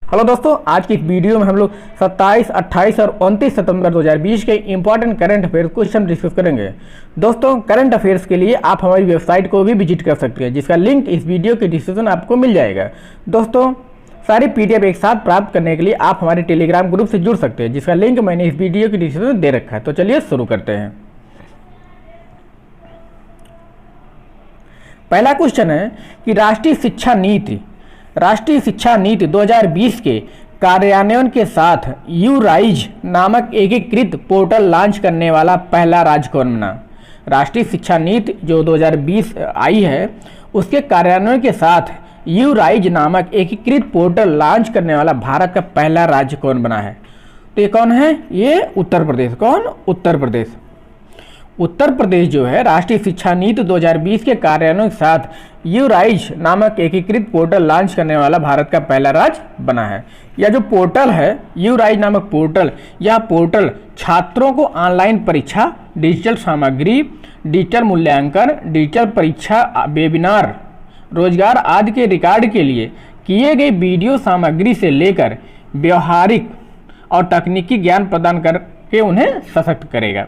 Hello दोस्तों, आज की इस वीडियो में हम लोग 27, 28 और 29 सितंबर 2020 के important current affairs question discuss करेंगे। दोस्तों, करंट अफेयर्स के लिए आप हमारी वेबसाइट को भी विजिट कर सकते हैं, जिसका लिंक इस वीडियो के डिस्क्रिप्शन आपको मिल जाएगा। दोस्तों, सारी PDF एक साथ प्राप्त करने के लिए आप हमारे टेलीग्राम ग्रुप से जुड़ सकते हैं, जिसका लिंक मैंने इस वीडियो के डिस्क्रिप्शन में दे रखा है। तो चलिए शुरू करते हैं। पहला क्वेश्चन है कि राष्ट्रीय शिक्षा नीति 2020 के कार्यान्वयन के साथ यूराइज नामक एकीकृत पोर्टल लॉन्च करने वाला पहला राज्य कौन बना। राष्ट्रीय शिक्षा नीति जो 2020 आई है, उसके कार्यान्वयन के साथ यूराइज नामक एकीकृत पोर्टल लॉन्च करने वाला भारत का पहला राज्य कौन बना है। तो ये कौन है? ये उत्तर प्रदेश। कौन? उत्तर प्रदेश। उत्तर प्रदेश जो है राष्ट्रीय शिक्षा नीति 2020 के कार्यान्वयन के साथ यूराइज नामक एकीकृत पोर्टल लॉन्च करने वाला भारत का पहला राज्य बना है। यह जो पोर्टल है यूराइज नामक पोर्टल, यह पोर्टल छात्रों को ऑनलाइन परीक्षा, डिजिटल सामग्री, डिजिटल मूल्यांकन, डिजिटल परीक्षा, वेबिनार, रोजगार आदि के रिकॉर्ड के लिए किए गए वीडियो सामग्री से लेकर व्यवहारिक और तकनीकी ज्ञान प्रदान करके उन्हें सशक्त करेगा।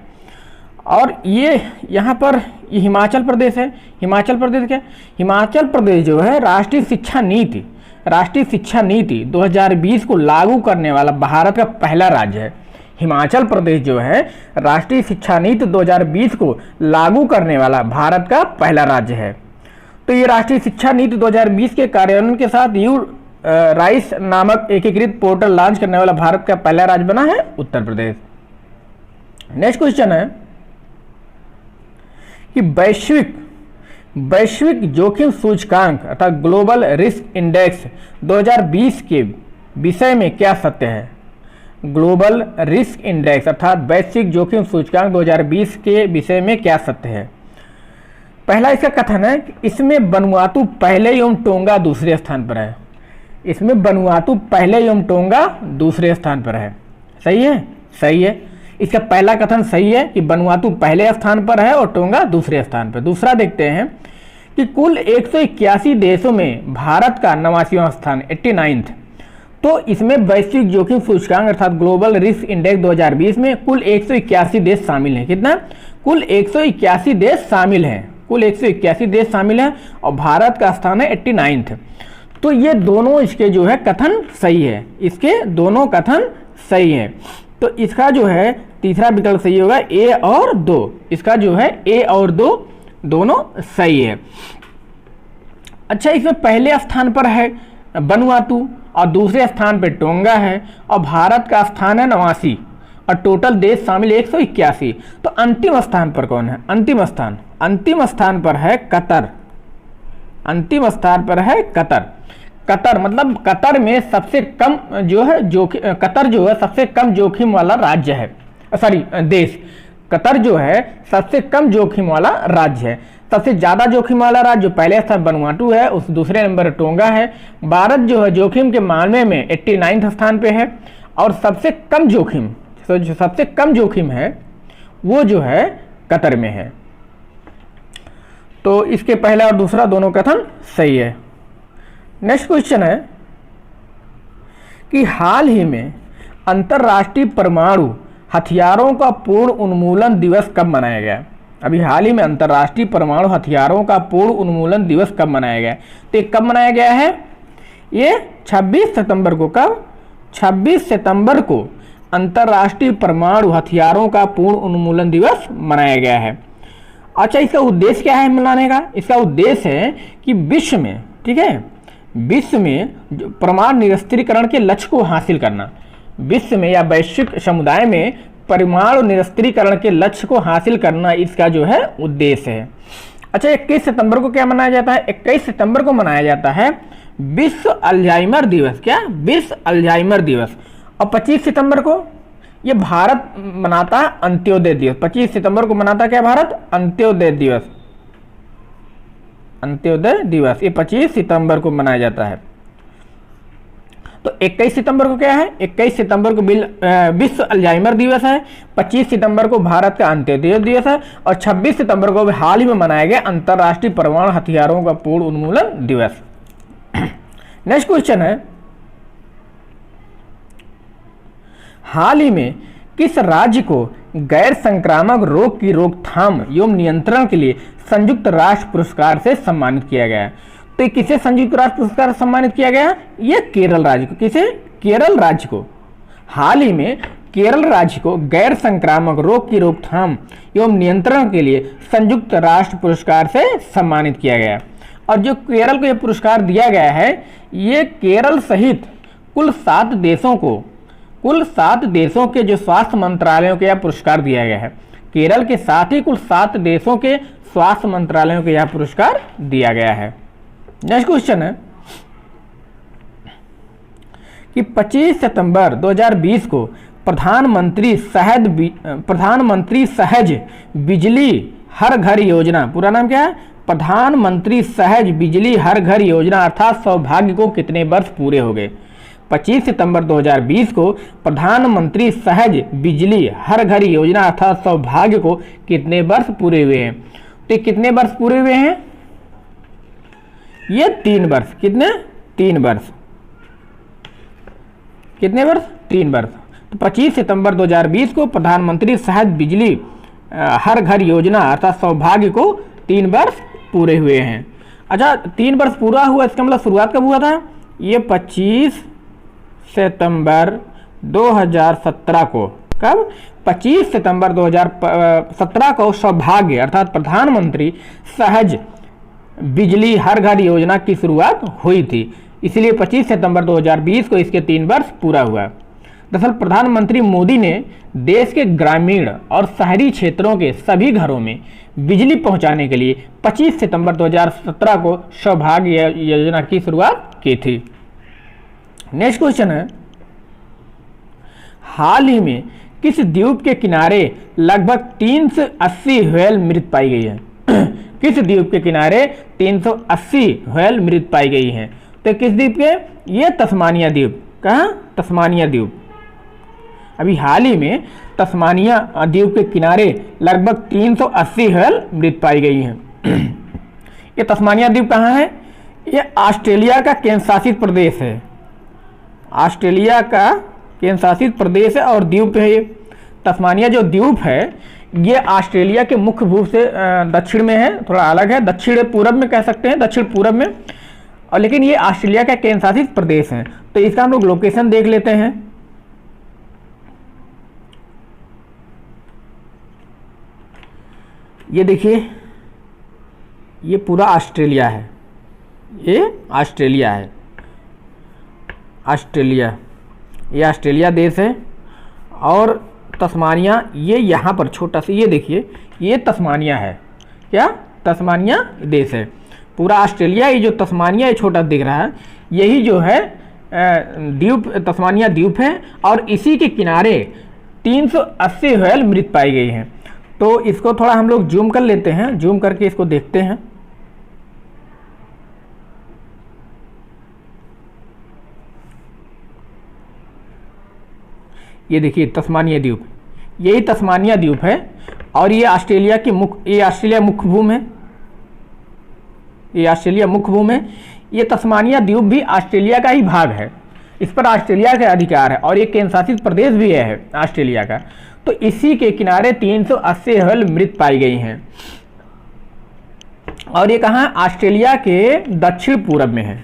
और ये यहाँ पर ये हिमाचल प्रदेश है। हिमाचल प्रदेश क्या? हिमाचल प्रदेश जो है राष्ट्रीय शिक्षा नीति 2020 को लागू करने वाला भारत का पहला राज्य है। हिमाचल प्रदेश जो है राष्ट्रीय शिक्षा नीति 2020 को लागू करने वाला भारत का पहला राज्य है। तो ये राष्ट्रीय शिक्षा नीति 2020 के कार्यान्वयन के साथ यूराइज नामक एकीकृत पोर्टल लॉन्च करने वाला भारत का पहला राज्य बना है उत्तर प्रदेश। नेक्स्ट क्वेश्चन है कि वैश्विक जोखिम सूचकांक अर्थात ग्लोबल रिस्क इंडेक्स 2020 के विषय में क्या सत्य है। ग्लोबल रिस्क इंडेक्स अर्थात वैश्विक जोखिम सूचकांक 2020 के विषय में क्या सत्य है। पहला इसका कथन है कि इसमें वनुआतू पहले एवं टोंगा दूसरे स्थान पर है। इसमें वनुआतू पहले एवं टोंगा दूसरे स्थान पर है। सही है? सही है। इसका पहला कथन सही है कि वनुआतू पहले स्थान पर है और टोंगा दूसरे स्थान पर। दूसरा देखते हैं कि कुल 181 देशों में भारत का 89वां स्थान 89th। तो इसमें वैश्विक जोखिम सूचकांक अर्थात ग्लोबल रिस्क इंडेक्स 2020 में कुल 181 देश शामिल हैं। कितना? कुल 181 देश शामिल हैं। कुल 181 देश शामिल हैं और भारत का स्थान है 89th। तो ये दोनों इसके जो है कथन सही है। इसके दोनों कथन सही है। तो इसका जो है तीसरा विकल्प सही होगा, ए और 2। इसका जो है ए और 2 दोनों सही है। अच्छा, इसमें पहले स्थान पर है वनुआतू और दूसरे स्थान पर टोंगा है और भारत का स्थान है 89 और टोटल देश शामिल 181। तो अंतिम स्थान पर कौन है? अंतिम स्थान पर है कतर। अंतिम स्थान पर है कतर। कतर मतलब कतर में सबसे कम जो है जोखिम, कतर जो है सबसे कम जोखिम वाला राज्य है, देश। कतर जो है सबसे कम जोखिम वाला राज्य है। सबसे ज़्यादा जोखिम वाला राज्य जो पहले स्थान वनुआतू है, उस दूसरे नंबर टोंगा है। भारत जो है जोखिम के मामले में 89 स्थान पे है और सबसे कम जोखिम, जो सबसे कम जोखिम है वो जो है कतर में है। तो इसके पहला और दूसरा दोनों कथन सही है। नेक्स्ट क्वेश्चन है कि हाल ही में अंतर्राष्ट्रीय परमाणु हथियारों का पूर्ण उन्मूलन दिवस कब मनाया गया। अभी हाल ही में अंतर्राष्ट्रीय परमाणु हथियारों का पूर्ण उन्मूलन दिवस कब मनाया गया। तो ये कब मनाया गया है? ये 26 सितंबर को। कब? 26 सितंबर को अंतर्राष्ट्रीय परमाणु हथियारों का पूर्ण उन्मूलन दिवस मनाया गया है। अच्छा, इसका उद्देश्य क्या है मनाने का? इसका उद्देश्य है कि विश्व में, ठीक है, विश्व में परमाणु निरस्त्रीकरण के लक्ष्य को हासिल करना। विश्व में या वैश्विक समुदाय में परमाणु निरस्त्रीकरण के लक्ष्य को हासिल करना इसका जो है उद्देश्य है। अच्छा, 21 सितंबर को क्या मनाया जाता है? 21 सितंबर को मनाया जाता है विश्व अल्जाइमर दिवस। क्या? विश्व अल्जाइमर दिवस। और 25 सितंबर को ये भारत मनाता है अंत्योदय दिवस। 25 सितंबर को मनाता क्या भारत? अंत्योदय दिवस। अंत्योदय दिवस ये 25 सितंबर को मनाया जाता है। तो 21 सितंबर को क्या है? 21 सितंबर को विश्व अल्जाइमर दिवस है। 25 सितंबर को भारत का अंत्योदय दिवस है और 26 सितंबर को हाल ही में मनाया गया अंतर्राष्ट्रीय परमाणु हथियारों का पूर्ण उन्मूलन दिवस। नेक्स्ट क्वेश्चन है हाल ही में किस राज्य को गैर संक्रामक रोग की रोकथाम एवं नियंत्रण के लिए संयुक्त राष्ट्र पुरस्कार से सम्मानित किया गया? तो किसे संयुक्त राष्ट्र पुरस्कार से सम्मानित किया गया? ये केरल राज्य को। किसे? केरल राज्य को। हाल ही में केरल राज्य को गैर संक्रामक रोग की रोकथाम एवं नियंत्रण के लिए संयुक्त राष्ट्र पुरस्कार से सम्मानित किया गया। और जो केरल को यह पुरस्कार दिया गया है, ये केरल सहित कुल 7 देशों के जो स्वास्थ्य मंत्रालयों को यह पुरस्कार दिया गया है। केरल के साथ ही कुल 7 देशों के स्वास्थ्य मंत्रालयों को यह पुरस्कार दिया गया है। नेक्स्ट क्वेश्चन है कि 25 सितंबर 2020 को प्रधानमंत्री सहज बिजली हर घर योजना, पूरा नाम क्या है? प्रधानमंत्री सहज बिजली हर घर योजना अर्थात सौभाग्य को कितने वर्ष पूरे हो गए? 25 सितंबर 2020 को प्रधानमंत्री सहज बिजली हर घर योजना अर्थात सौभाग्य को कितने वर्ष पूरे हुए हैं? तो कितने वर्ष पूरे हुए हैं? ये 3 वर्ष। कितने? 3 वर्ष। कितने वर्ष? 3 वर्ष। तो 25 सितंबर 2020 को प्रधानमंत्री सहज बिजली हर घर योजना अर्थात सौभाग्य को 3 वर्ष पूरे हुए हैं। अच्छा, 3 वर्ष पूरा हुआ, इसका मतलब शुरुआत कब हुआ था? ये 25 सितंबर 2017 को। कब? 25 सितंबर 2017 को सौभाग्य अर्थात प्रधानमंत्री सहज बिजली हर घर योजना की शुरुआत हुई थी, इसलिए 25 सितंबर 2020 को इसके 3 वर्ष पूरा हुआ। दरअसल प्रधानमंत्री मोदी ने देश के ग्रामीण और शहरी क्षेत्रों के सभी घरों में बिजली पहुंचाने के लिए 25 सितंबर 2017 को सौभाग्य योजना की शुरुआत की थी। नेक्स्ट क्वेश्चन है, हाल ही में किस द्वीप के किनारे लगभग 380 व्हेल मृत पाई गई है? किस द्वीप के किनारे 380 व्हेल मृत पाई गई हैं? तो किस द्वीप के? ये तस्मानिया द्वीप। कहाँ? तस्मानिया द्वीप। अभी हाल ही में तस्मानिया द्वीप के किनारे लगभग 380 व्हेल मृत पाई गई हैं। ये तस्मानिया द्वीप कहाँ है? ये ऑस्ट्रेलिया का केंद्र शासित प्रदेश है। ऑस्ट्रेलिया का केंद्र शासित प्रदेश है और द्वीप है ये। तस्मानिया जो द्वीप है ये ऑस्ट्रेलिया के मुख्य भूभाग से दक्षिण में है, थोड़ा अलग है, दक्षिण पूरब में कह सकते हैं, दक्षिण पूरब में। और लेकिन ये ऑस्ट्रेलिया का केंद्र शासित प्रदेश है। तो इसका हम लोग लोकेशन देख लेते हैं। ये देखिए, ये पूरा ऑस्ट्रेलिया है, ये ऑस्ट्रेलिया है। ऑस्ट्रेलिया, ये ऑस्ट्रेलिया देश है। और तस्मानिया ये यहाँ पर छोटा सा, ये देखिए, ये तस्मानिया है। क्या? तस्मानिया देश है। पूरा ऑस्ट्रेलिया, ये जो तस्मानिया ये छोटा दिख रहा है, यही जो है द्वीप, तस्मानिया द्वीप है। और इसी के किनारे 380 व्हेल मृत पाई गई हैं। तो इसको थोड़ा हम लोग जूम कर लेते हैं, जूम करके इसको देखते हैं। ये देखिए तस्मानिया द्वीप, यही तस्मानिया द्वीप है। और ये ऑस्ट्रेलिया की ये ऑस्ट्रेलिया मुख्य भूमि है, ये ऑस्ट्रेलिया मुख्य भूमि है। ये तस्मानिया द्वीप भी ऑस्ट्रेलिया का ही भाग है, इस पर ऑस्ट्रेलिया का अधिकार है और ये केंद्र शासित प्रदेश भी है ऑस्ट्रेलिया का। तो इसी के किनारे 380 व्हेल मृत पाई गई हैं। और ये कहाँ? ऑस्ट्रेलिया के दक्षिण पूरब में है,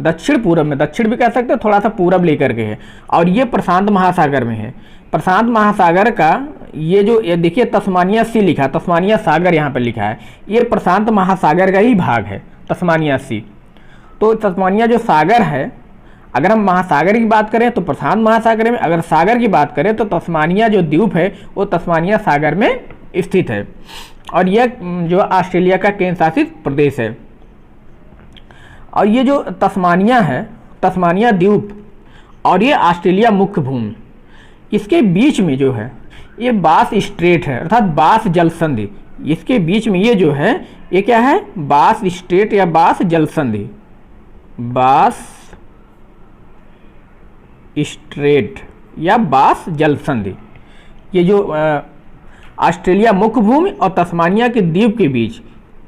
दक्षिण पूरब में, दक्षिण भी कह सकते हैं, थोड़ा सा पूरब लेकर के है। और ये प्रशांत महासागर में है। प्रशांत महासागर का ये जो, ये देखिए तस्मानिया सी लिखा है, तस्मानिया सागर यहाँ पर लिखा है, ये प्रशांत महासागर का ही भाग है, तस्मानिया सी। तो तस्मानिया जो सागर है, अगर हम महासागर की बात करें तो प्रशांत महासागर में, अगर सागर की बात करें तो तस्मानिया जो द्वीप है वो तस्मानिया सागर में स्थित है। और यह जो ऑस्ट्रेलिया का केंद्र शासित प्रदेश है। और ये जो तस्मानिया है, तस्मानिया द्वीप और ये ऑस्ट्रेलिया मुख्य भूमि, इसके बीच में जो है ये बास स्ट्रेट है, अर्थात बास जल संधि। इसके बीच में ये जो है ये क्या है? बास स्ट्रेट या बास जल संधि, बास स्ट्रेट या बास जल संधि। ये जो ऑस्ट्रेलिया मुख्य भूमि और तस्मानिया के द्वीप के बीच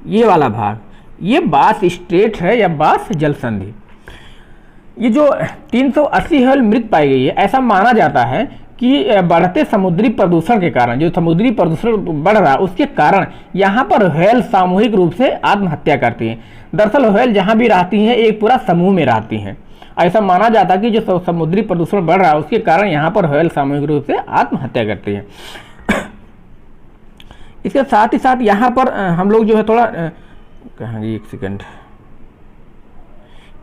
ये वाला भाग, ये बास स्ट्रेट है या बास जल संधि। ये जो 380 व्हेल मृत पाई गई है, ऐसा माना जाता है कि बढ़ते समुद्री प्रदूषण के कारण, जो समुद्री प्रदूषण बढ़ रहा है उसके कारण यहाँ पर व्हेल सामूहिक रूप से आत्महत्या करती हैं। दरअसल व्हेल जहाँ भी रहती हैं एक पूरा समूह में रहती हैं। ऐसा माना जाता है कि जो समुद्री प्रदूषण बढ़ रहा है उसके कारण यहाँ पर व्हेल सामूहिक रूप से आत्महत्या करती हैं। इसके साथ ही साथ यहाँ पर हम लोग जो है थोड़ा कहाँ गई, एक सेकंड,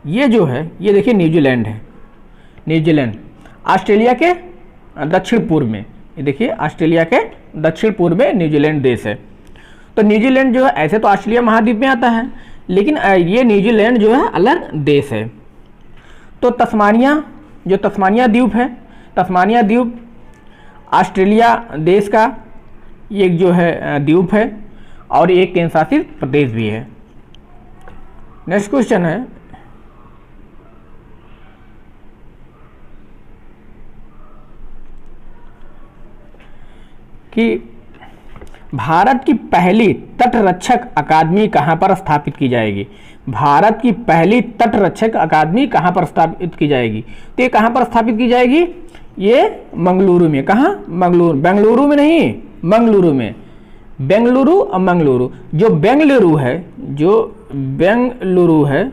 ये जो है ये देखिए न्यूजीलैंड है। न्यूजीलैंड ऑस्ट्रेलिया के दक्षिण पूर्व में, ये देखिए ऑस्ट्रेलिया के दक्षिण पूर्व में न्यूजीलैंड देश है। तो न्यूजीलैंड जो है ऐसे तो ऑस्ट्रेलिया महाद्वीप में आता है, लेकिन ये न्यूजीलैंड जो है अलग देश है। तो तस्मानिया, जो तस्मानिया द्वीप है, तस्मानिया द्वीप ऑस्ट्रेलिया देश का एक जो है द्वीप है और एक केंद्र शासित प्रदेश भी है। नेक्स्ट क्वेश्चन है कि भारत की पहली तटरक्षक अकादमी कहाँ पर स्थापित की जाएगी। भारत की पहली तटरक्षक अकादमी कहाँ पर स्थापित की जाएगी, तो ये कहाँ पर स्थापित की जाएगी, ये मंगलुरु में। कहाँ? मंगलुरु, बेंगलुरु में नहीं, मंगलुरु में। बेंगलुरु और मंगलुरु, जो बेंगलुरु है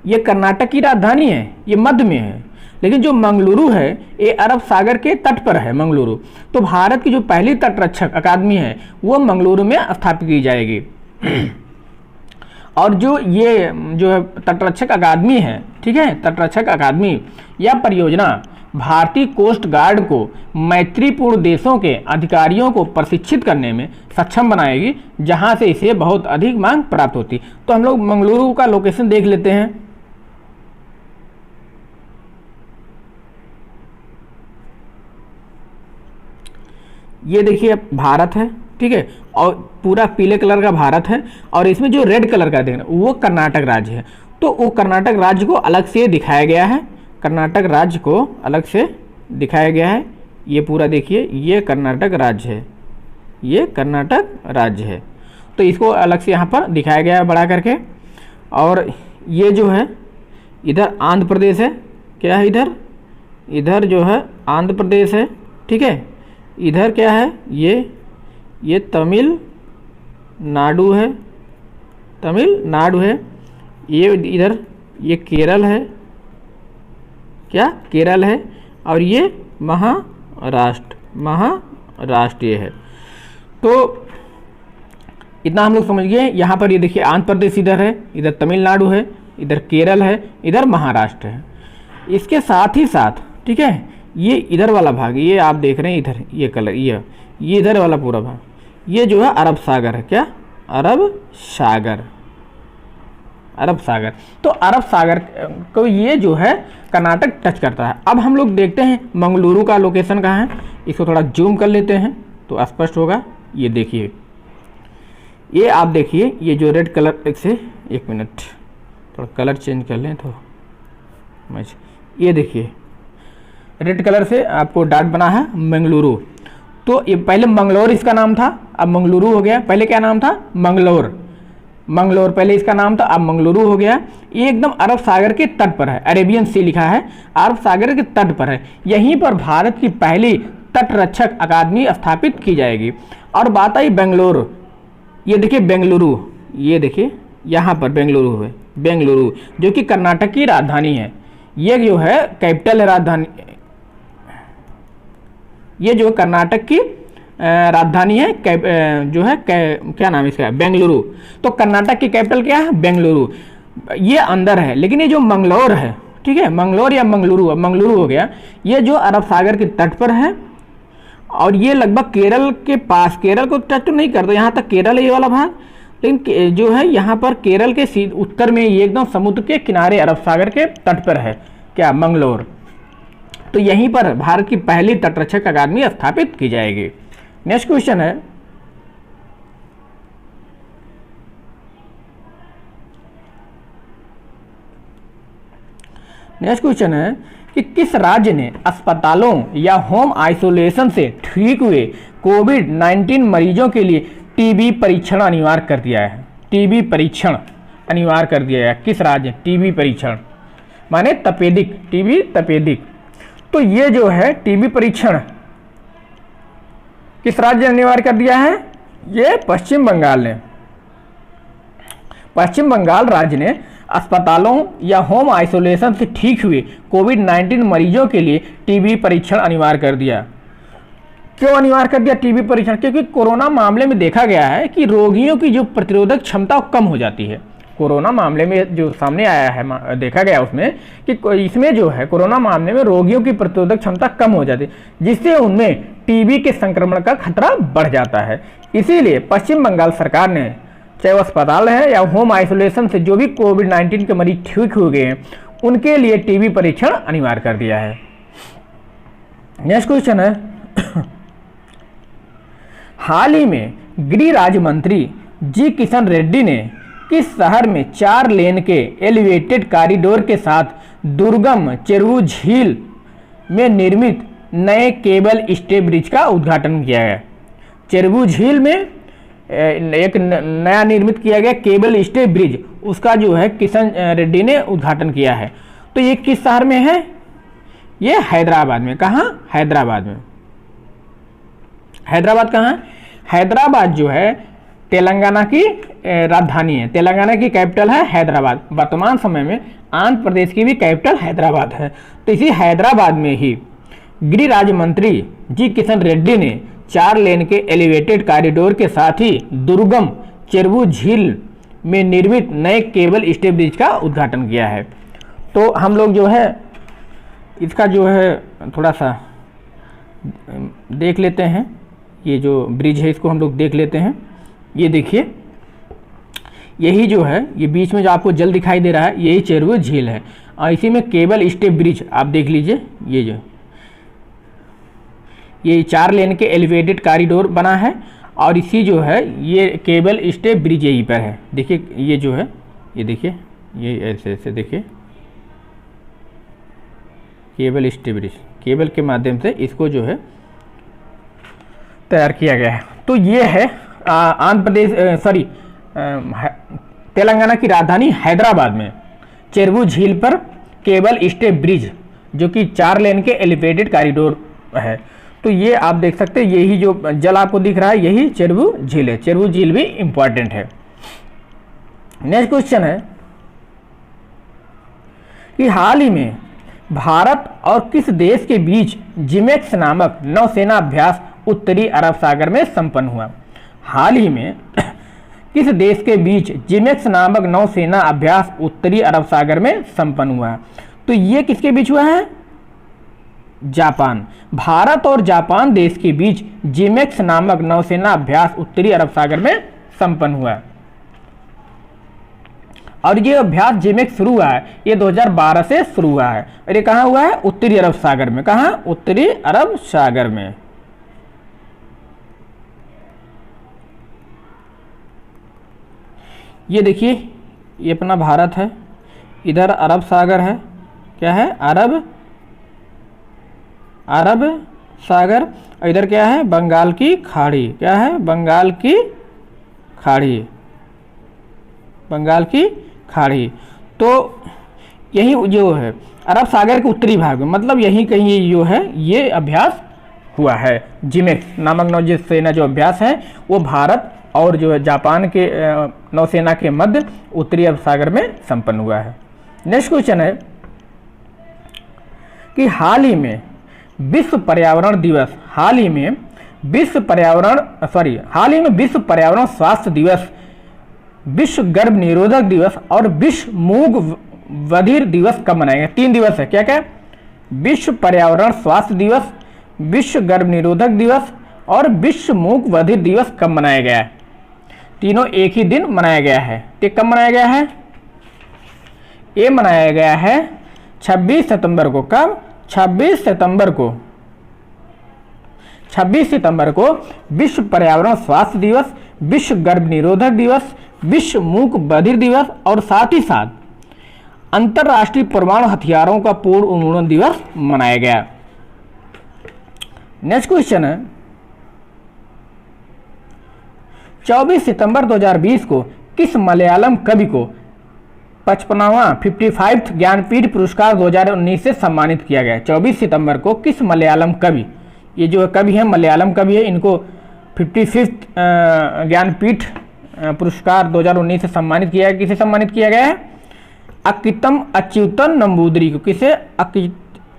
ये कर्नाटक की राजधानी है, ये मध्य में है। लेकिन जो मंगलुरु है ये अरब सागर के तट पर है मंगलुरु। तो भारत की जो पहली तटरक्षक अकादमी है वो मंगलुरु में स्थापित की जाएगी। और जो ये जो है तटरक्षक अकादमी है, ठीक है, तटरक्षक अकादमी या परियोजना भारतीय कोस्ट गार्ड को मैत्रीपूर्ण देशों के अधिकारियों को प्रशिक्षित करने में सक्षम बनाएगी, जहां से इसे बहुत अधिक मांग प्राप्त होती। तो हम लोग मंगलुरु का लोकेशन देख लेते हैं। ये देखिए भारत है, ठीक है, और पूरा पीले कलर का भारत है, और इसमें जो रेड कलर का देखना वो कर्नाटक राज्य है। तो वो कर्नाटक राज्य को अलग से दिखाया गया है, कर्नाटक राज्य को अलग से दिखाया गया है। ये पूरा देखिए, ये कर्नाटक राज्य है, ये कर्नाटक राज्य है, तो इसको अलग से यहाँ पर दिखाया गया है बड़ा करके। और ये जो है इधर आंध्र प्रदेश है, क्या है इधर, इधर जो है आंध्र प्रदेश है, ठीक है। इधर क्या है, ये तमिलनाडु है, तमिलनाडु है। ये इधर ये केरल है, क्या केरल है, और ये महाराष्ट्र ये है। तो इतना हम लोग समझ गए। यहाँ पर ये देखिए आंध्र प्रदेश इधर है, इधर तमिलनाडु है, इधर केरल है, इधर महाराष्ट्र है। इसके साथ ही साथ, ठीक है, ये इधर वाला भाग, ये आप देख रहे हैं इधर ये कलर, ये इधर वाला पूरा भाग, ये जो है अरब सागर है, क्या अरब सागर, अरब सागर। तो अरब सागर को ये जो है कर्नाटक टच करता है। अब हम लोग देखते हैं मंगलुरु का लोकेशन कहाँ है, इसको थोड़ा जूम कर लेते हैं तो स्पष्ट होगा। ये देखिए, ये आप देखिए, ये जो रेड कलर, एक मिनट थोड़ा कलर चेंज कर लें तो ये देखिए रेड कलर से आपको डॉट बना है मंगलुरु। तो ये पहले मंगलोर इसका नाम था, अब मंगलुरु हो गया। पहले क्या नाम था, मंगलोर पहले इसका नाम था, अब मंगलुरु हो गया। ये एकदम अरब सागर के तट पर है, अरेबियन सी लिखा है, अरब सागर के तट पर है। यहीं पर भारत की पहली तटरक्षक अकादमी स्थापित की जाएगी। और बात आई बेंगलुरु, ये देखिए बेंगलुरु, ये देखिए यहाँ पर बेंगलुरु है, बेंगलुरु जो कि कर्नाटक की राजधानी है। ये जो है कैपिटल है राजधानी, ये जो कर्नाटक की राजधानी है, जो है क्या नाम है इसका, बेंगलुरु। तो कर्नाटक की कैपिटल क्या है, बेंगलुरु। ये अंदर है, लेकिन ये जो मंगलोर है, ठीक है, मंगलोर या मंगलुरु, मंगलुरु हो गया, ये जो अरब सागर के तट पर है। और ये लगभग केरल के पास, केरल को टच तो नहीं करता, यहाँ तक केरल है ये वाला भाग, लेकिन जो है यहाँ पर केरल के उत्तर में ये एकदम समुद्र के किनारे अरब सागर के तट पर है, क्या मंगलोर। तो यहीं पर भारत की पहली तटरक्षक अकादमी स्थापित की जाएगी। नेक्स्ट क्वेश्चन है, कि किस राज्य ने अस्पतालों या होम आइसोलेशन से ठीक हुए कोविड-19 मरीजों के लिए टीबी परीक्षण अनिवार्य कर दिया है। टीबी परीक्षण अनिवार्य कर दिया है, किस राज्य, टीबी परीक्षण माने तपेदिक, टीबी तपेदिक। तो ये जो है टीबी परीक्षण किस राज्य ने अनिवार्य कर दिया है? ये पश्चिम बंगाल ने। पश्चिम बंगाल राज्य ने अस्पतालों या होम आइसोलेशन से ठीक हुए कोविड-19 मरीजों के लिए टीबी परीक्षण अनिवार्य कर दिया। क्यों अनिवार्य कर दिया टीबी परीक्षण? क्योंकि कोरोना मामले में देखा गया है कि रोगियों की जो प्रतिरोधक क्षमता कम हो जाती है। कोरोना मामले में जो सामने आया है, देखा गया उसमें कि इसमें जो है कोरोना मामले में रोगियों की प्रतिरोधक क्षमता कम हो जाती है, जिससे उनमें टीबी के संक्रमण का खतरा बढ़ जाता है। इसीलिए पश्चिम बंगाल सरकार ने, चाहे वो अस्पताल है या होम आइसोलेशन से जो भी कोविड-19 के मरीज ठीक हो गए हैं, उनके लिए टीबी परीक्षण अनिवार्य कर दिया है। नेक्स्ट क्वेश्चन है, हाल ही में गृह राज्य मंत्री जी किशन रेड्डी ने किस शहर में 4 लेन के एलिवेटेड कॉरिडोर के साथ दुर्गम चेरुवु झील में निर्मित नए केबल स्टे ब्रिज का उद्घाटन किया गया? चेरुवु झील में एक नया निर्मित किया गया केबल स्टे ब्रिज, उसका जो है किशन रेड्डी ने उद्घाटन किया है। तो ये किस शहर में है? ये हैदराबाद में। कहाँ? हैदराबाद में। हैदराबाद कहाँ है? हैदराबाद जो है तेलंगाना की राजधानी है, तेलंगाना की कैपिटल है हैदराबाद। वर्तमान समय में आंध्र प्रदेश की भी कैपिटल हैदराबाद है। तो इसी हैदराबाद में ही गृह राज्य मंत्री जी किशन रेड्डी ने 4 लेन के एलिवेटेड कॉरिडोर के साथ ही दुर्गम चेरुवु झील में निर्मित नए केबल स्टे ब्रिज का उद्घाटन किया है। तो हम लोग जो है इसका जो है थोड़ा सा देख लेते हैं। ये जो ब्रिज है इसको हम लोग देख लेते हैं। ये देखिए, यही जो है ये बीच में जो आपको जल दिखाई दे रहा है, यही चेरुवु झील है और इसी में केबल स्टे ब्रिज आप देख लीजिए। ये 4 लेन के एलिवेटेड कॉरिडोर बना है और इसी जो है ये केबल स्टे ब्रिज यहीं पर है। देखिए ये जो है, ये देखिए, ये ऐसे ऐसे देखिए, केबल स्टे ब्रिज, केबल के माध्यम से इसको जो है तैयार किया गया है। तो ये है आंध्र प्रदेश तेलंगाना की राजधानी हैदराबाद में चेरुवु झील पर केबल स्टे ब्रिज, जो कि 4 लेन के एलिवेटेड कॉरिडोर है। तो ये आप देख सकते हैं, यही जो जल आपको दिख रहा है यही चेरुवु झील है। चेरुवु झील भी इंपॉर्टेंट है। नेक्स्ट क्वेश्चन है कि हाल ही में भारत और किस देश के बीच जिमेक्स नामक नौसेना अभ्यास उत्तरी अरब सागर में संपन्न हुआ? हाल ही में किस देश के बीच जिमेक्स नामक नौसेना अभ्यास उत्तरी अरब सागर में संपन्न हुआ? तो ये किसके बीच हुआ है? जापान। भारत और जापान देश के बीच जिमेक्स नामक नौसेना अभ्यास उत्तरी अरब सागर में संपन्न हुआ और ये अभ्यास जिमेक्स शुरू हुआ है, ये 2012 से शुरू हुआ है और ये कहाँ हुआ है? उत्तरी अरब सागर में। कहाँ? उत्तरी अरब सागर में। ये देखिए, ये अपना भारत है, इधर अरब सागर है। क्या है? अरब सागर। और इधर क्या है? बंगाल की खाड़ी। क्या है? बंगाल की खाड़ी। बंगाल की खाड़ी। तो यही जो है अरब सागर के उत्तरी भाग में, मतलब यहीं कहीं जो है ये अभ्यास हुआ है। जिमेक्स नामक नौसेना जो अभ्यास है वो भारत और जो है जापान के नौसेना के मध्य उत्तरी अरब सागर में संपन्न हुआ है। नेक्स्ट क्वेश्चन है कि हाल ही में विश्व पर्यावरण दिवस, हाल ही में विश्व पर्यावरण स्वास्थ्य दिवस, विश्व गर्भ निरोधक दिवस और विश्व मूक बधिर दिवस कब मनाया गया? 3 दिवस है। क्या क्या? विश्व पर्यावरण स्वास्थ्य दिवस, विश्व गर्भ निरोधक दिवस और विश्व मूक बधिर दिवस कब मनाया गया है? तीनों एक ही दिन मनाया गया है। तो कब मनाया गया है? ये मनाया गया है 26 सितंबर को। कब? 26 सितंबर को विश्व पर्यावरण स्वास्थ्य दिवस, विश्व गर्भ निरोधक दिवस, विश्व मूक बधिर दिवस और साथ ही साथ अंतर्राष्ट्रीय परमाणु हथियारों का पूर्ण उन्मूलन दिवस मनाया गया। नेक्स्ट क्वेश्चन है 24 सितंबर 2020 को किस मलयालम कवि को 55वां 55th ज्ञानपीठ पुरस्कार 2019 से सम्मानित किया गया। 24 सितंबर को किस मलयालम कवि, ये जो कवि है मलयालम कवि है, इनको 55th ज्ञानपीठ पुरस्कार 2019 से सम्मानित किया गया। किसे सम्मानित किया गया है? अक्कीतम अच्युतन नंबूदरी को। किसे?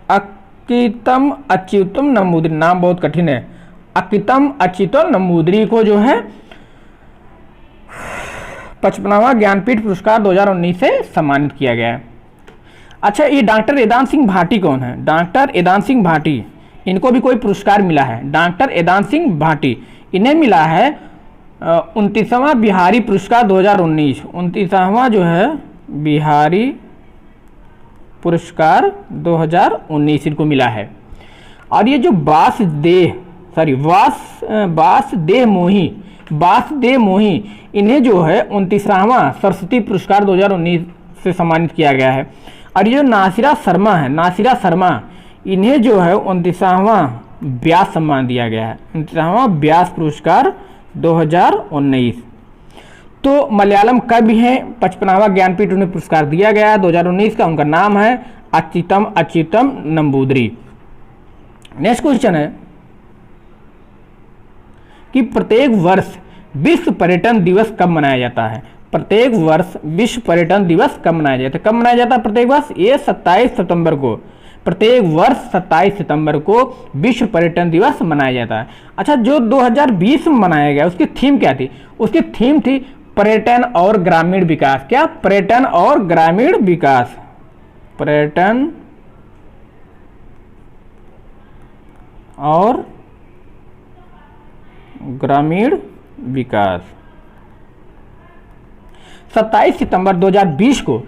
अक्कीतम अच्युतम नंबूदरी, नाम बहुत कठिन है। अक्कीतम अच्युतन नंबूदरी को जो है 55वां ज्ञानपीठ पुरस्कार 2019 से सम्मानित किया गया है। अच्छा, ये डॉक्टर एदान सिंह भाटी कौन है? डॉक्टर एदान सिंह भाटी, इनको भी कोई पुरस्कार मिला है। डॉक्टर एदान सिंह भाटी, इन्हें मिला है 29वां बिहारी पुरस्कार 2019। 29वां जो है बिहारी पुरस्कार 2019 इनको मिला है। और ये जो वासदेव मोही, इन्हें जो है 29वां सरस्वती पुरस्कार 2019 से सम्मानित किया गया है। और ये जो नासिरा शर्मा, इन्हें जो है 29वां व्यास सम्मान दिया गया है। 29वां व्यास पुरस्कार 2019। तो मलयालम कवि हैं, 55वां ज्ञानपीठ उन्हें पुरस्कार दिया गया है 2019 का। उनका नाम है अच्युतम नंबूदरी। नेक्स्ट क्वेश्चन है कि प्रत्येक वर्ष विश्व पर्यटन दिवस कब मनाया जाता है? प्रत्येक वर्ष विश्व पर्यटन दिवस कब मनाया जाता है? कब मनाया जाता है प्रत्येक वर्ष? ये 27 सितंबर को। प्रत्येक वर्ष 27 सितंबर को विश्व पर्यटन दिवस मनाया जाता है। अच्छा, जो 2020 में मनाया गया उसकी थीम क्या थी? उसकी थीम थी पर्यटन और ग्रामीण विकास। क्या? पर्यटन और ग्रामीण विकास। पर्यटन और ग्रामीण विकास। 27 सितंबर 2020 को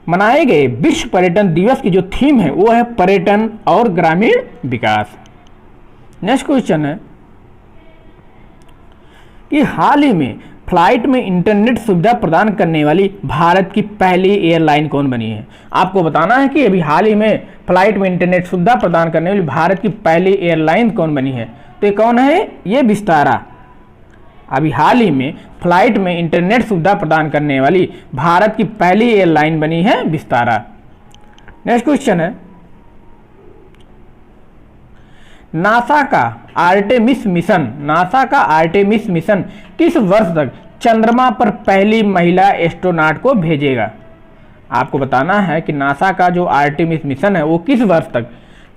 मनाए गए विश्व पर्यटन दिवस की जो थीम है वो है पर्यटन और ग्रामीण विकास। नेक्स्ट क्वेश्चन है कि हाल ही में फ्लाइट में इंटरनेट सुविधा प्रदान करने वाली भारत की पहली एयरलाइन कौन बनी है? आपको बताना है कि अभी हाल ही में फ्लाइट में इंटरनेट सुविधा प्रदान करने वाली भारत की पहली एयरलाइन कौन बनी है? तो ये कौन है? ये विस्तारा। अभी हाल ही में फ्लाइट में इंटरनेट सुविधा प्रदान करने वाली भारत की पहली एयरलाइन बनी है विस्तारा। नेक्स्ट क्वेश्चन है नासा का आर्टेमिस मिशन किस वर्ष तक चंद्रमा पर पहली महिला एस्ट्रोनॉट को भेजेगा? आपको बताना है कि नासा का जो आर्टेमिस मिशन है वो किस वर्ष तक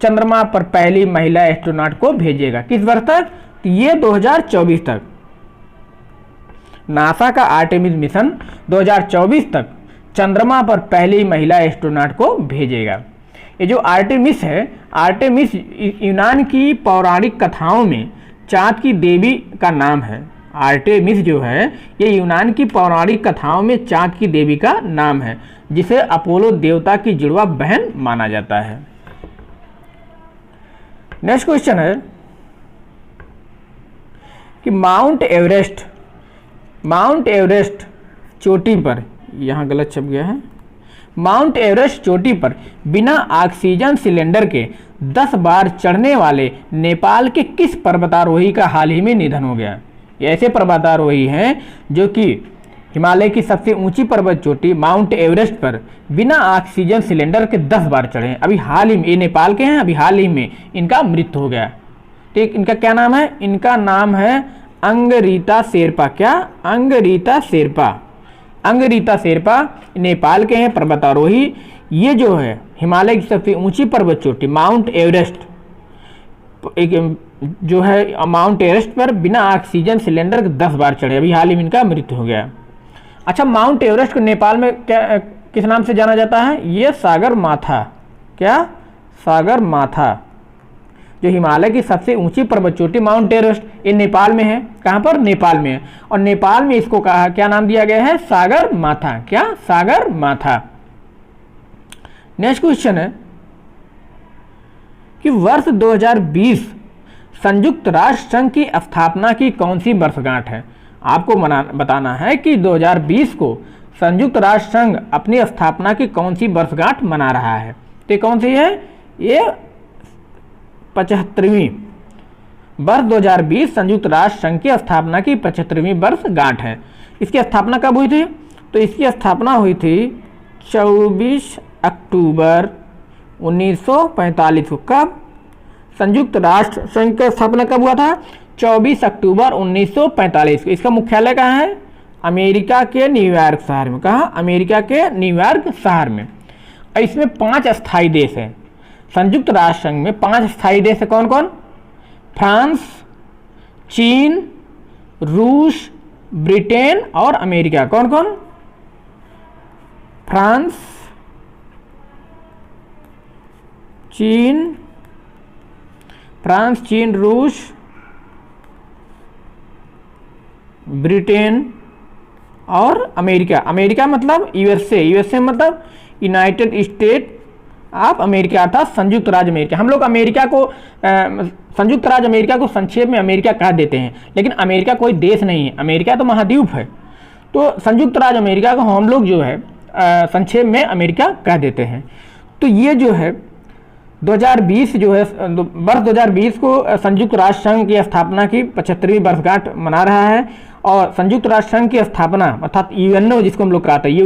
चंद्रमा पर पहली महिला एस्ट्रोनॉट को भेजेगा? किस वर्ष तक? तो ये 2024 तक। नासा का आर्टेमिस मिशन 2024 तक चंद्रमा पर पहली महिला एस्ट्रोनॉट को भेजेगा। ये जो आर्टेमिस है, आर्टेमिस यूनान की पौराणिक कथाओं में चांद की देवी का नाम है। आर्टेमिस जो है ये यूनान की पौराणिक कथाओं में चांद की देवी का नाम है, जिसे अपोलो देवता की जुड़वा बहन माना जाता है। नेक्स्ट क्वेश्चन है कि माउंट एवरेस्ट चोटी पर, यहाँ गलत छप गया है, माउंट एवरेस्ट चोटी पर बिना ऑक्सीजन सिलेंडर के 10 बार चढ़ने वाले नेपाल के किस पर्वतारोही का हाल ही में निधन हो गया? ये ऐसे पर्वतारोही हैं जो कि हिमालय की सबसे ऊंची पर्वत चोटी माउंट एवरेस्ट पर बिना ऑक्सीजन सिलेंडर के 10 बार चढ़े। अभी हाल ही में, ये नेपाल के हैं, अभी हाल ही में इनका मृत्यु हो गया। ठीक, इनका क्या नाम है? इनका नाम है अंगरीता शेरपा। क्या? अंगरीता शेरपा नेपाल के हैं पर्वतारोही। ये जो है हिमालय की सबसे ऊंची पर्वत चोटी माउंट एवरेस्ट जो है माउंट एवरेस्ट पर बिना ऑक्सीजन सिलेंडर के 10 बार चढ़े। अभी हाल ही में इनका मृत्यु हो गया। अच्छा, माउंट एवरेस्ट को नेपाल में क्या किस नाम से जाना जाता है? ये सागर माथा। क्या? सागर माथा। जो हिमालय की सबसे ऊंची पर्वत चोटी माउंट एवरेस्ट, ये नेपाल में है। कहाँ पर? नेपाल में है। और नेपाल में इसको कहा क्या नाम दिया गया है? सागर माथा। क्या? सागर माथा। नेक्स्ट क्वेश्चन है कि वर्ष 2020 संयुक्त राष्ट्र संघ की स्थापना की कौन सी वर्षगांठ है? आपको बताना है कि 2020 को संयुक्त राष्ट्र संघ अपनी स्थापना की कौन सी वर्षगांठ मना रहा है? तो कौन सी है? ये 75वीं। वर्ष 2020 संयुक्त राष्ट्र संघ की स्थापना की 75वीं वर्षगांठ है। इसकी स्थापना कब हुई थी? तो इसकी स्थापना हुई थी 24 अक्टूबर 1945 को। कब? संयुक्त राष्ट्र संघ का स्थापना कब हुआ था? 24 अक्टूबर 1945 को। इसका मुख्यालय कहाँ है? अमेरिका के न्यूयॉर्क शहर में। कहाँ? अमेरिका के न्यूयॉर्क शहर में। इसमें 5 स्थायी देश हैं। संयुक्त राष्ट्र संघ में 5 स्थायी देश है। कौन कौन? फ्रांस, चीन, रूस, ब्रिटेन और अमेरिका। कौन कौन? फ्रांस, चीन, रूस, ब्रिटेन और अमेरिका। अमेरिका मतलब यूएसए, यूएसए मतलब यूनाइटेड स्टेट ऑफ अमेरिका अर्थात संयुक्त राज्य अमेरिका। हम लोग अमेरिका को संयुक्त राज्य अमेरिका को संक्षेप में अमेरिका कह देते हैं, लेकिन अमेरिका कोई देश नहीं है, अमेरिका तो महाद्वीप है। तो संयुक्त राज्य अमेरिका को हम लोग जो है संक्षेप में अमेरिका कह देते हैं। तो ये जो है 2020 जो है वर्ष 2020 को संयुक्त राष्ट्र संघ की स्थापना की 75वीं वर्षगांठ मना रहा है। और संयुक्त राष्ट्र संघ की स्थापना अर्थात यूएनओ जिसको हम लोग कहते हैं,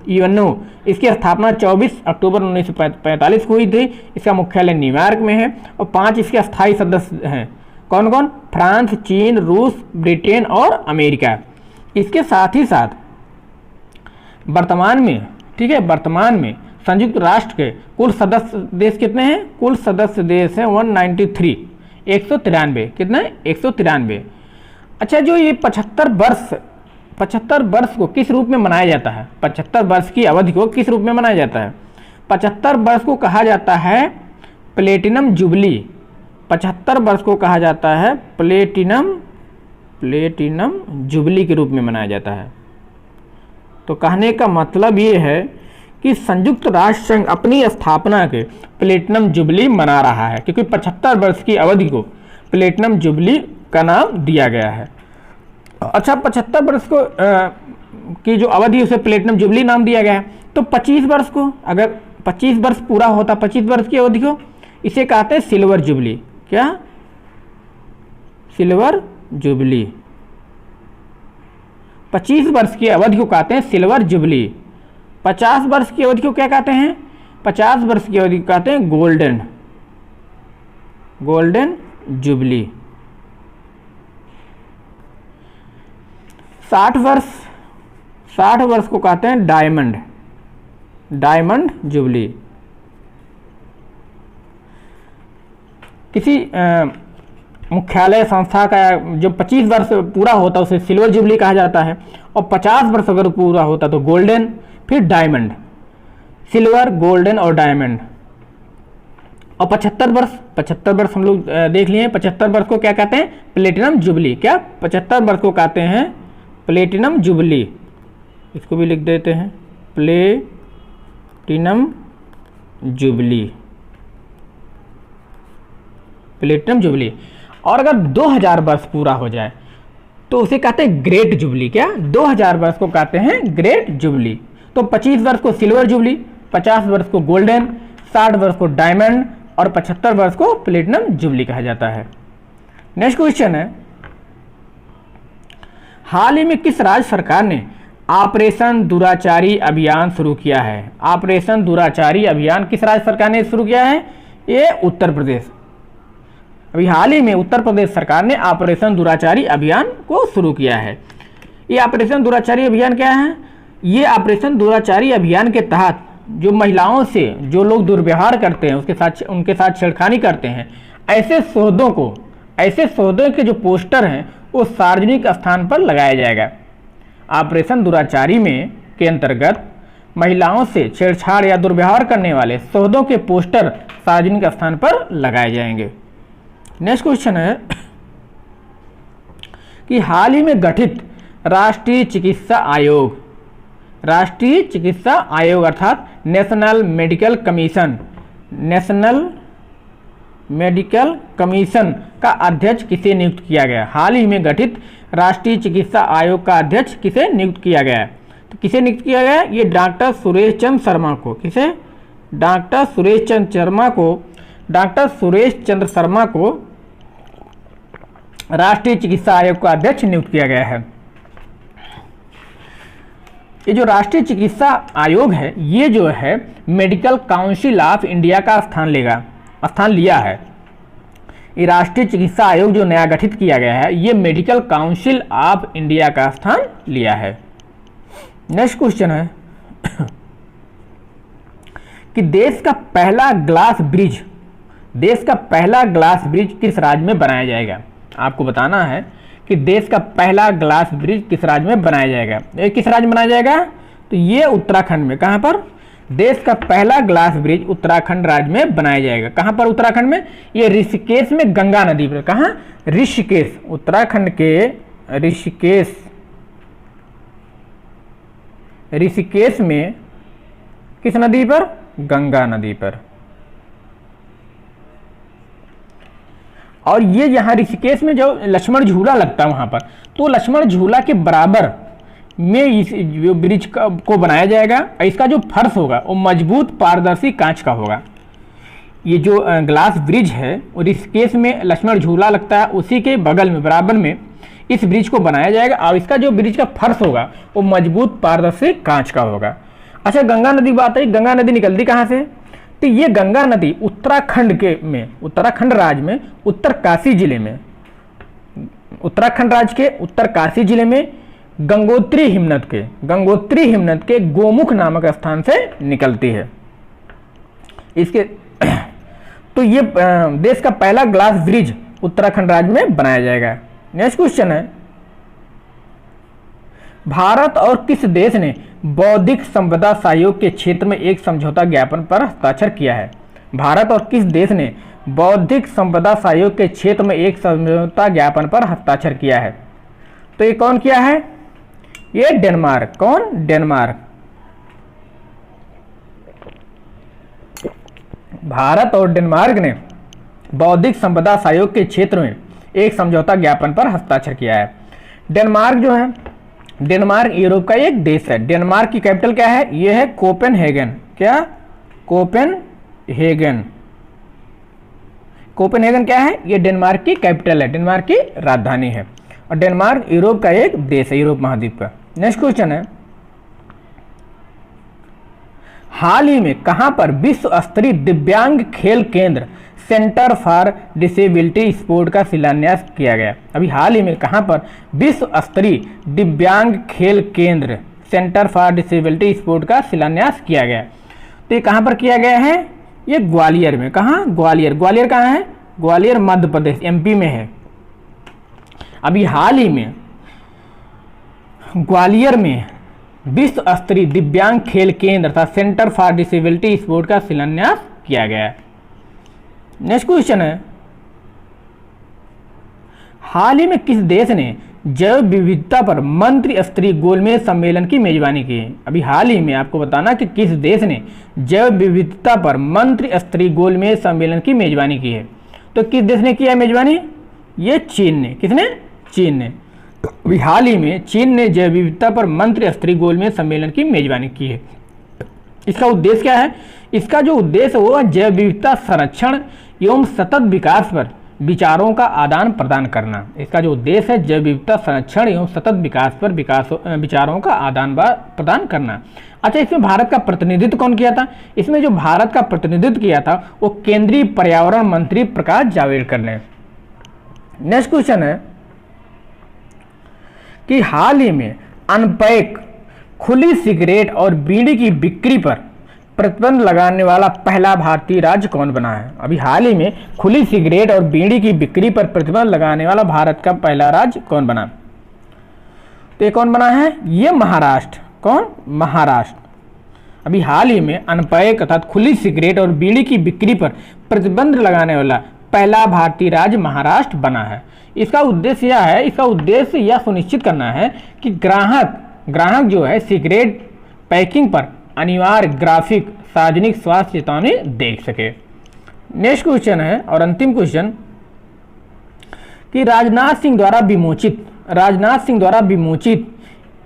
यूएनओ इसकी स्थापना 24 अक्टूबर 1945 को हुई थी। इसका मुख्यालय न्यूयॉर्क में है और 5 इसके स्थायी सदस्य हैं। कौन कौन? फ्रांस, चीन, रूस, ब्रिटेन और अमेरिका। इसके साथ ही साथ वर्तमान में, ठीक है, वर्तमान में संयुक्त राष्ट्र के कुल सदस्य देश कितने हैं? कुल सदस्य देश हैं 193, 193। कितने? 193। अच्छा, जो ये 75 वर्ष को किस रूप में मनाया जाता है? 75 वर्ष की अवधि को किस रूप में मनाया जाता है? 75 वर्ष को कहा जाता है प्लेटिनम जुबली। 75 वर्ष को कहा जाता है प्लेटिनम जुबली के रूप में मनाया जाता है। तो कहने का मतलब ये है कि संयुक्त राष्ट्र संघ अपनी स्थापना के प्लेटिनम जुबली मना रहा है, क्योंकि 75 वर्ष की अवधि को प्लेटिनम जुबली का नाम दिया गया है। अच्छा, 75 वर्ष को की जो अवधि उसे प्लेटिनम जुबली नाम दिया गया है। तो 25 वर्ष को, अगर 25 वर्ष पूरा होता 25 वर्ष की अवधि को, इसे कहते हैं सिल्वर जुबली। क्या? Silver jubilee. 25 वर्ष की अवधि को कहते हैं सिल्वर जुबली। 50 वर्ष की अवधि को क्या कहते हैं? 50 वर्ष की अवधि को कहते हैं गोल्डन जुबली। 60 वर्ष को कहते हैं डायमंड जुबली। किसी मुख्यालय संस्था का जो 25 वर्ष पूरा होता है उसे सिल्वर जुबली कहा जाता है, और 50 वर्ष अगर पूरा होता तो गोल्डन, फिर डायमंड। सिल्वर, गोल्डन और डायमंड। और 75 वर्ष हम लोग देख लिए। 75 वर्ष को क्या कहते हैं? Platinum jubilee. क्या? 75 वर्ष को कहते हैं प्लेटिनम जुबली। इसको भी लिख देते हैं, प्लेटिनम जुबली। और अगर 2000 वर्ष पूरा हो जाए तो उसे कहते हैं ग्रेट जुबली। क्या? 2000 वर्ष को कहते हैं ग्रेट जुबली। तो 25 वर्ष को सिल्वर जुबली, 50 वर्ष को गोल्डन, 60 वर्ष को डायमंड और 75 वर्ष को प्लेटिनम जुबली कहा जाता है। नेक्स्ट क्वेश्चन है, हाल ही में किस राज्य सरकार ने ऑपरेशन दुराचारी अभियान शुरू किया है? ऑपरेशन दुराचारी अभियान किस राज्य सरकार ने शुरू किया है? ये उत्तर प्रदेश। अभी हाल ही में उत्तर प्रदेश सरकार ने ऑपरेशन दुराचारी अभियान को शुरू किया है। ये ऑपरेशन दुराचारी अभियान क्या है? ये ऑपरेशन दुराचारी अभियान के तहत जो महिलाओं से जो लोग दुर्व्यवहार करते हैं, उनके साथ छेड़खानी करते हैं, ऐसे सौदों के जो पोस्टर हैं वो सार्वजनिक स्थान पर लगाया जाएगा। ऑपरेशन दुराचारी में के अंतर्गत महिलाओं से छेड़छाड़ या दुर्व्यवहार करने वाले सौदों के पोस्टर सार्वजनिक स्थान पर लगाए जाएंगे। नेक्स्ट क्वेश्चन है कि हाल ही में गठित राष्ट्रीय चिकित्सा आयोग अर्थात नेशनल मेडिकल कमीशन का अध्यक्ष किसे नियुक्त किया गया? हाल ही में गठित राष्ट्रीय चिकित्सा आयोग का अध्यक्ष किसे नियुक्त किया गया? तो किसे नियुक्त किया गया? ये डॉक्टर सुरेश चंद्र शर्मा को। किसे? डॉक्टर सुरेश चंद्र शर्मा को राष्ट्रीय चिकित्सा आयोग का अध्यक्ष नियुक्त किया गया है। ये जो राष्ट्रीय चिकित्सा आयोग है, ये जो है मेडिकल काउंसिल ऑफ इंडिया का स्थान लिया है। ये राष्ट्रीय चिकित्सा आयोग जो नया गठित किया गया है, ये मेडिकल काउंसिल ऑफ इंडिया का स्थान लिया है। नेक्स्ट क्वेश्चन है कि देश का पहला ग्लास ब्रिज किस राज्य में बनाया जाएगा। आपको बताना है कि देश का पहला ग्लास ब्रिज किस राज्य में बनाया जाएगा। ये किस राज्य में बनाया जाएगा, तो ये उत्तराखंड में। कहाँ पर, देश का पहला ग्लास ब्रिज उत्तराखंड राज्य में बनाया जाएगा। कहाँ पर, उत्तराखंड में, ये ऋषिकेश में गंगा नदी पर। कहाँ, ऋषिकेश, उत्तराखंड के ऋषिकेश में किस नदी पर, गंगा नदी पर। और ये यहाँ ऋषिकेश में जो लक्ष्मण झूला लगता है वहाँ पर, तो लक्ष्मण झूला के बराबर में इस ब्रिज को बनाया जाएगा। इसका जो फर्श होगा वो मजबूत पारदर्शी कांच का होगा। ये जो ग्लास ब्रिज है वो ऋषिकेश में लक्ष्मण झूला लगता है, उसी के बगल में बराबर में इस ब्रिज को बनाया जाएगा। और इसका जो ब्रिज का फर्श होगा वो मजबूत पारदर्शी कांच का होगा। अच्छा, गंगा नदी बात है, गंगा नदी निकलती कहाँ से, तो ये गंगा नदी उत्तराखंड राज्य में उत्तरकाशी जिले में गंगोत्री हिमनद के गोमुख नामक स्थान से निकलती है। इसके तो ये देश का पहला ग्लास ब्रिज उत्तराखंड राज्य में बनाया जाएगा। नेक्स्ट क्वेश्चन है, भारत और किस देश ने बौद्धिक संपदा सहयोग के क्षेत्र में एक समझौता ज्ञापन पर हस्ताक्षर किया है। भारत और किस देश ने बौद्धिक संपदा सहयोग के क्षेत्र में एक समझौता ज्ञापन पर हस्ताक्षर किया है, तो ये कौन किया है, ये डेनमार्क। कौन, डेनमार्क। भारत और डेनमार्क ने बौद्धिक संपदा सहयोग के क्षेत्र में एक समझौता ज्ञापन पर हस्ताक्षर किया है। डेनमार्क जो है, डेनमार्क यूरोप का एक देश है। डेनमार्क की कैपिटल क्या है, यह है कोपेनहेगन। क्या, कोपेनहेगन। कोपेनहेगन क्या है, ये डेनमार्क की कैपिटल है, डेनमार्क की राजधानी है। और डेनमार्क यूरोप का एक देश है, यूरोप महाद्वीप का। नेक्स्ट क्वेश्चन है, हाल ही में कहां पर विश्व स्तरीय दिव्यांग खेल केंद्र सेंटर फॉर डिसेबिलिटी स्पोर्ट का शिलान्यास किया गया। अभी हाल ही में कहां पर विश्व स्तरीय दिव्यांग खेल केंद्र सेंटर फॉर डिसेबिलिटी स्पोर्ट का शिलान्यास किया गया, तो ये कहां पर किया गया है, ये ग्वालियर में। कहां, ग्वालियर। ग्वालियर कहां है, ग्वालियर मध्य प्रदेश, एमपी में है। अभी हाल ही में ग्वालियर में विश्व स्तरीय दिव्यांग खेल केंद्र अर्थात सेंटर फॉर डिसेबिलिटी स्पोर्ट का शिलान्यास किया गया है। नेक्स्ट क्वेश्चन है, हाल ही में किस देश ने जैव विविधता पर मंत्री स्तरीय गोलमेज सम्मेलन की मेजबानी की है। अभी हाल ही में आपको बताना कि किस देश ने जैव विविधता पर मंत्री स्तरीय गोलमेज सम्मेलन की मेजबानी की है, तो किस देश ने किया मेजबानी, ये चीन ने। किसने, चीन ने। अभी हाल ही में चीन ने जैव विविधता पर मंत्री स्तरीय गोलमेज सम्मेलन की मेजबानी की है। इसका उद्देश्य क्या है, इसका जो उद्देश्य है वो जैव विविधता संरक्षण एवं सतत विकास पर विचारों का आदान प्रदान करना। इसका जो उद्देश्य है जैव विविधता संरक्षण एवं सतत विकास पर विचारों का आदान प्रदान करना। अच्छा, इसमें भारत का प्रतिनिधित्व कौन किया था, इसमें जो भारत का प्रतिनिधित्व किया था वो केंद्रीय पर्यावरण मंत्री प्रकाश जावड़ेकर ने। नेक्स्ट क्वेश्चन है कि हाल ही में अनपैक खुली सिगरेट और बीड़ी की बिक्री पर प्रतिबंध लगाने वाला पहला भारतीय राज्य कौन बना है। अभी हाल ही में खुली सिगरेट और बीड़ी की बिक्री पर प्रतिबंध लगाने वाला भारत का पहला राज्य कौन बना, तो ये कौन बना है, ये महाराष्ट्र। कौन, महाराष्ट्र। अभी हाल ही में अनपैक अर्थात खुली सिगरेट और बीड़ी की बिक्री पर प्रतिबंध लगाने वाला पहला भारतीय राज्य महाराष्ट्र बना है। इसका उद्देश्य यह सुनिश्चित करना है कि ग्राहक जो है सिगरेट पैकिंग पर अनिवार्य ग्राफिक सार्वजनिक स्वास्थ्य चेतावनी देख सके। नेक्स्ट क्वेश्चन है और अंतिम क्वेश्चन कि राजनाथ सिंह द्वारा विमोचित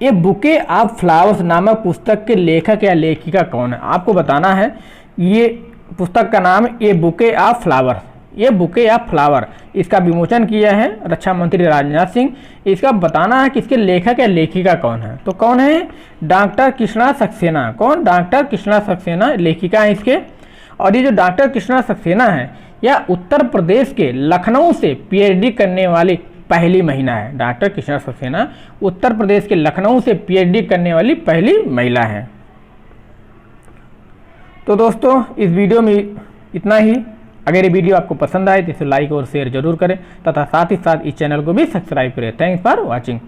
ये बुके ऑफ फ्लावर्स नामक पुस्तक के लेखक या लेखिका कौन है। आपको बताना है, ये पुस्तक का नाम ये बुके ऑफ फ्लावर्स, ये बुके या फ्लावर, इसका विमोचन किया है रक्षा मंत्री राजनाथ सिंह। इसका बताना है कि इसके लेखक या लेखिका कौन है, तो कौन है, डॉक्टर कृष्णा सक्सेना। कौन, डॉक्टर कृष्णा सक्सेना लेखिका है इसके। और ये जो डॉक्टर कृष्णा सक्सेना है यह उत्तर प्रदेश के लखनऊ से पीएचडी करने वाली पहली महिला है। डॉक्टर कृष्णा सक्सेना उत्तर प्रदेश के लखनऊ से पीएचडी करने वाली पहली महिला है। तो दोस्तों इस वीडियो में इतना ही। अगर ये वीडियो आपको पसंद आए तो इसे लाइक और शेयर जरूर करें तथा साथ ही साथ इस चैनल को भी सब्सक्राइब करें। Thanks for watching.